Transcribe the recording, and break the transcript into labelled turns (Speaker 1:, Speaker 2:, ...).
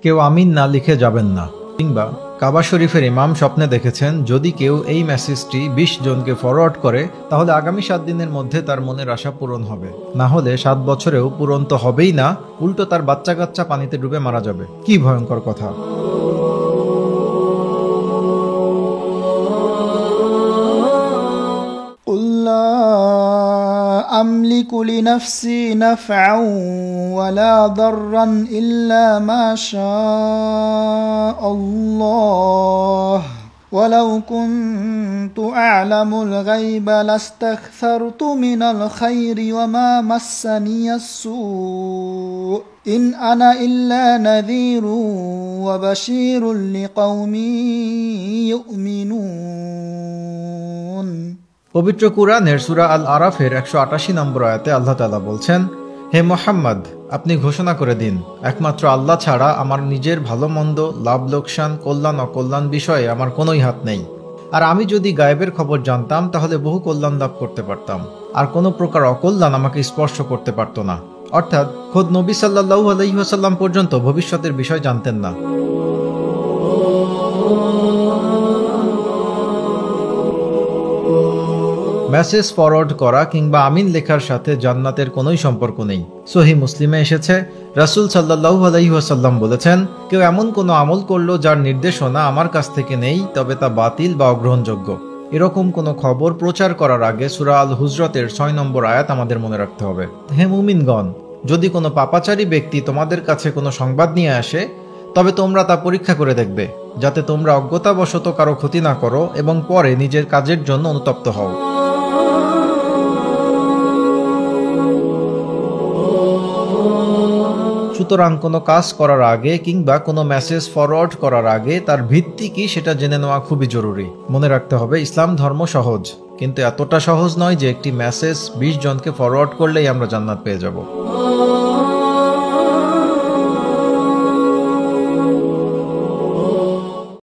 Speaker 1: কেউ আমিন না লিখে যাবেন না। কিংবা কাবা শরীফের ইমাম স্বপ্নে দেখেছেন যদি কেউ এই মেসেজটি 20 জনকে ফরওয়ার্ড করে তাহলে আগামী 7 দিনের মধ্যে তার মনের আশা পূরণ হবে, না হলে 7 বছরেও পূরণ তো হবেই না, উল্টো তার বাচ্চা কাচ্চা পানিতে ডুবে মারা যাবে। কি ভয়ঙ্কর কথা!
Speaker 2: أملك لنفسي نفعا ولا ضرا إلا ما شاء الله ولو كنت أعلم الغيب لاستكثرت من الخير وما مسني السوء إن أنا إلا نذير وبشير لقوم يؤمنون।
Speaker 1: পবিত্র কুরআনের সূরা আল আরাফের 188 নম্বর আয়াতে আল্লাহ তাআলা বলছেন, হে মুহাম্মদ, আপনি ঘোষণা করে দিন, একমাত্র আল্লাহ ছাড়া আমার নিজের ভালো মন্দ, লাভ লোকসান, কল্যাণ অকল্যাণ বিষয়ে আমার কোনোই হাত নেই। আর আমি যদি গায়েবের খবর জানতাম তাহলে বহু কল্যাণ লাভ করতে পারতাম, আর কোনো প্রকার অকল্যাণ আমাকে স্পর্শ করতে পারত না। অর্থাৎ খোদ নবী সাল্লাল্লাহু আলাইহি ওয়াসাল্লাম পর্যন্ত ভবিষ্যতের বিষয় জানতেন না। মেসেজ ফরওয়ার্ড করা কিংবা আমিন লেখার সাথে জান্নাতের কোনোই সম্পর্ক নেই। সহিহ মুসলিমে এসেছে, রাসূল সাল্লাল্লাহু আলাইহি ওয়াসাল্লাম বলেছেন, কেউ এমন কোনো আমল করলো যার নির্দেশনা আমার কাছ থেকে নেই, তবে তা বাতিল বা অগ্রহণযোগ্য। এরকম কোনো খবর প্রচার করার আগে সূরা আল হুজরাতের 6 নম্বর আয়াত আমাদের মনে রাখতে হবে। হে মুমিনগণ, যদি কোনো পাপাচারী ব্যক্তি তোমাদের কাছে কোনো সংবাদ নিয়ে আসে তবে তোমরা তা পরীক্ষা করে দেখবে, যাতে তোমরা অজ্ঞতাবশত কারো ক্ষতি না করো এবং পরে নিজের কাজের জন্য অনুতপ্ত হও। সুতরাং কোনো কাজ করার আগে কিংবা কোনো মেসেজ ফরওয়ার্ড করার আগে তার ভিত্তি কি সেটা জেনে নেওয়া খুবই জরুরি। মনে রাখতে হবে, ইসলাম ধর্ম সহজ, কিন্তু এতটা সহজ নয় যে একটি মেসেজ 20 জনকে ফরওয়ার্ড করলেই আমরা জান্নাত পেয়ে যাব।